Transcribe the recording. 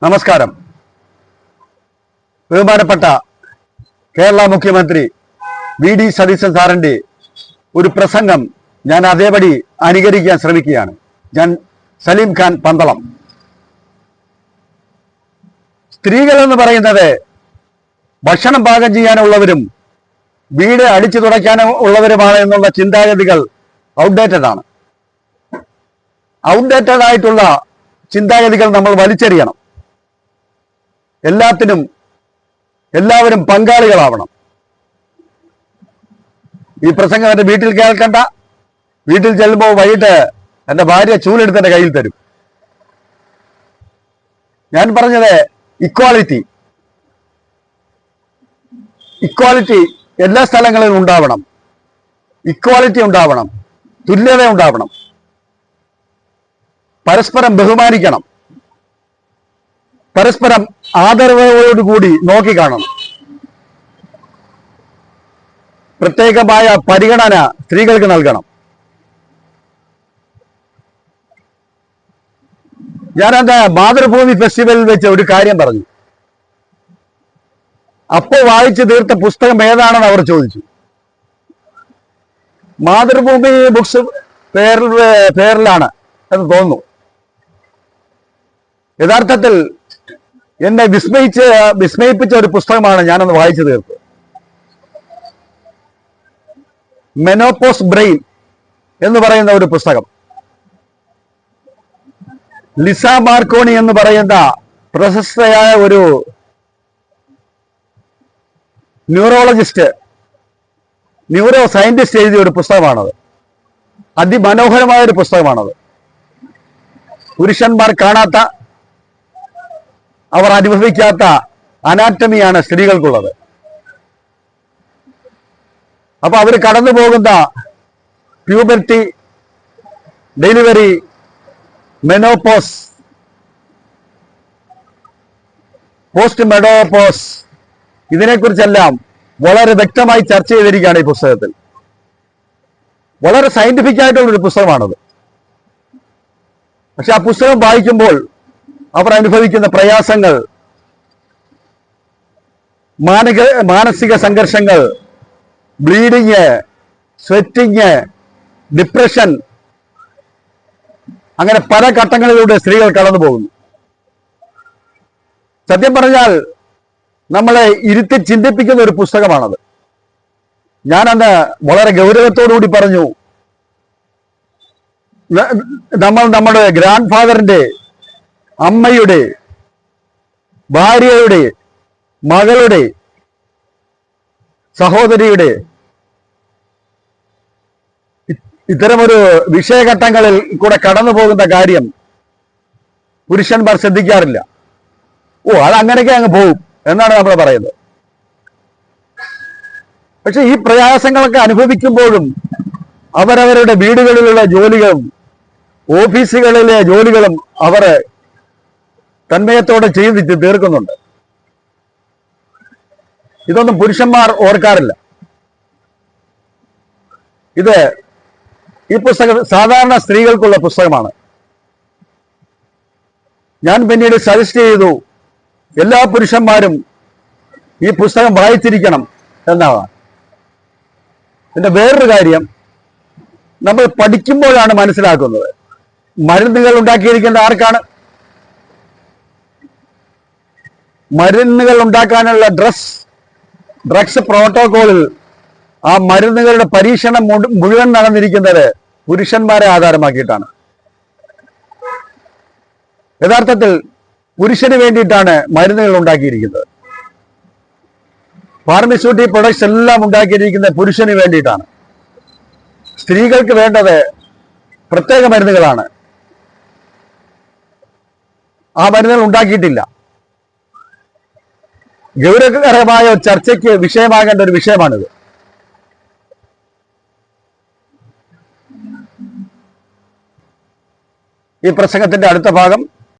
നമസ്കാരം. ബഹുമാനപ്പെട്ട കേരള മുഖ്യമന്ത്രി വി.ഡി. സതീശൻ സാറിന്റെ ഒരു പ്രസംഗം ഞാൻ അതേപടി അനുകരിക്കാൻ ശ്രമിക്കുകയാണ്. ഞാൻ സലീം ഖാൻ പന്തളം. സ്ത്രീകൾ എന്ന് പറയുന്നത് ഭക്ഷണം പാകം ചെയ്യാനുള്ളവരും വീട് അടിച്ചു തുടയ്ക്കാനുള്ളവരുമാണ് എന്നുള്ള ചിന്താഗതികൾ ഔട്ട്ഡേറ്റഡ് ആണ്. ഔട്ട്ഡേറ്റഡ് ആയിട്ടുള്ള ചിന്താഗതികൾ നമ്മൾ വലിച്ചെറിയണം. എല്ലാത്തിനും എല്ലാവരും പങ്കാളികളാവണം. ഈ പ്രസംഗം എൻ്റെ വീട്ടിൽ കേൾക്കണ്ട. വീട്ടിൽ ചെല്ലുമ്പോൾ വൈകിട്ട് എൻ്റെ ഭാര്യ ചൂലെടുത്ത് എൻ്റെ കയ്യിൽ തരും. ഞാൻ പറഞ്ഞത് ഇക്വാളിറ്റി എല്ലാ സ്ഥലങ്ങളിലും ഉണ്ടാവണം. ഇക്വാലിറ്റി ഉണ്ടാവണം, തുല്യത ഉണ്ടാവണം, പരസ്പരം ബഹുമാനിക്കണം, പരസ്പരം ആദരവോടുകൂടി നോക്കിക്കാണണം. പ്രത്യേകമായ പരിഗണന സ്ത്രീകൾക്ക് നൽകണം. ഞാനത് മാതൃഭൂമി ഫെസ്റ്റിവലിൽ വെച്ച് ഒരു കാര്യം പറഞ്ഞു. അപ്പോൾ വായിച്ചു തീർത്ത പുസ്തകം ഏതാണെന്ന് അവർ ചോദിച്ചു. മാതൃഭൂമി ബുക്സ് പേരിലാണ് എന്ന് തോന്നുന്നു. യഥാർത്ഥത്തിൽ എന്നെ വിസ്മയിപ്പിച്ച ഒരു പുസ്തകമാണ് ഞാനന്ന് വായിച്ചു തീർത്തത്. മെനോപോസ് ബ്രെയിൻ എന്ന് പറയുന്ന ഒരു പുസ്തകം. ലിസ മാർക്കോണി എന്ന് പറയുന്ന പ്രശസ്തയായ ഒരു ന്യൂറോ സയന്റിസ്റ്റ് എഴുതിയ ഒരു പുസ്തകമാണത്. അതിമനോഹരമായ ഒരു പുസ്തകമാണത്. പുരുഷന്മാർ കാണാത്ത, അവർ അനുഭവിക്കാത്ത അനാറ്റമിയാണ് സ്ത്രീകൾക്കുള്ളത്. അപ്പൊ അവർ കടന്നു പോകുന്ന puberty, delivery, menopause, post menopause, ഇതിനെക്കുറിച്ചെല്ലാം വളരെ വ്യക്തമായി ചർച്ച ചെയ്തിരിക്കുകയാണ് ഈ പുസ്തകത്തിൽ. വളരെ സയന്റിഫിക് ആയിട്ടുള്ളൊരു പുസ്തകമാണത്. പക്ഷെ ആ പുസ്തകം വായിക്കുമ്പോൾ അവർ അനുഭവിക്കുന്ന പ്രയാസങ്ങൾ, മാനസിക സംഘർഷങ്ങൾ, ബ്ലീഡിങ്, സ്വെറ്റിങ്, ഡിപ്രഷൻ, അങ്ങനെ പല ഘട്ടങ്ങളിലൂടെ സ്ത്രീകൾ കടന്നു പോകുന്നു. സത്യം പറഞ്ഞാൽ നമ്മളെ ഇരുത്തി ചിന്തിപ്പിക്കുന്ന ഒരു പുസ്തകമാണത്. ഞാനന്ന് വളരെ ഗൗരവത്തോടുകൂടി പറഞ്ഞു, നമ്മൾ നമ്മുടെ ഗ്രാൻഡ് ഫാദറിന്റെ, അമ്മയുടെ, ഭാര്യയുടെ, മകളുടെ, സഹോദരിയുടെ ഇത്തരമൊരു വിഷയഘട്ടങ്ങളിൽ കൂടെ കടന്നു പോകുന്ന കാര്യം പുരുഷന്മാർ ശ്രദ്ധിക്കാറില്ല. അതങ്ങനെയൊക്കെ അങ്ങ് പോകും എന്നാണ് നമ്മൾ പറയുന്നത്. പക്ഷെ ഈ പ്രയാസങ്ങളൊക്കെ അനുഭവിക്കുമ്പോഴും അവരവരുടെ വീടുകളിലുള്ള ജോലികളും ഓഫീസുകളിലെ ജോലികളും അവർ തന്മയത്തോടെ ചെയ്ത് തീർക്കുന്നുണ്ട്. ഇതൊന്നും പുരുഷന്മാർ ഓർക്കാറില്ല. ഈ പുസ്തകം സാധാരണ സ്ത്രീകൾക്കുള്ള പുസ്തകമാണ്. ഞാൻ പിന്നീട് സജസ്റ്റ് ചെയ്തു എല്ലാ പുരുഷന്മാരും ഈ പുസ്തകം വായിച്ചിരിക്കണം എന്നാണ്. പിന്നെ വേറൊരു കാര്യം, നമ്മൾ പഠിക്കുമ്പോഴാണ് മനസ്സിലാക്കുന്നത് മരുന്നുകൾ ഉണ്ടാക്കിയിരിക്കേണ്ട ആർക്കാണ്. മരുന്നുകൾ ഉണ്ടാക്കാനുള്ള ഡ്രഗ്സ് പ്രോട്ടോകോളിൽ ആ മരുന്നുകളുടെ പരീക്ഷണം മുഴുവൻ നടന്നിരിക്കുന്നത് പുരുഷന്മാരെ ആധാരമാക്കിയിട്ടാണ്. യഥാർത്ഥത്തിൽ പുരുഷന് വേണ്ടിയിട്ടാണ് മരുന്നുകൾ ഉണ്ടാക്കിയിരിക്കുന്നത്. ഫാർമസ്യൂട്ടിക് പ്രൊഡക്ട്സ് എല്ലാം ഉണ്ടാക്കിയിരിക്കുന്നത് പുരുഷന് വേണ്ടിയിട്ടാണ്. സ്ത്രീകൾക്ക് വേണ്ടത് പ്രത്യേക മരുന്നുകളാണ്. ആ മരുന്നുകൾ ഉണ്ടാക്കിയിട്ടില്ല. ഗൗരവകരമായ ചർച്ചയ്ക്ക് വിഷയമാകേണ്ട ഒരു വിഷയമാണിത്. ഈ പ്രസംഗത്തിന്റെ അടുത്ത ഭാഗം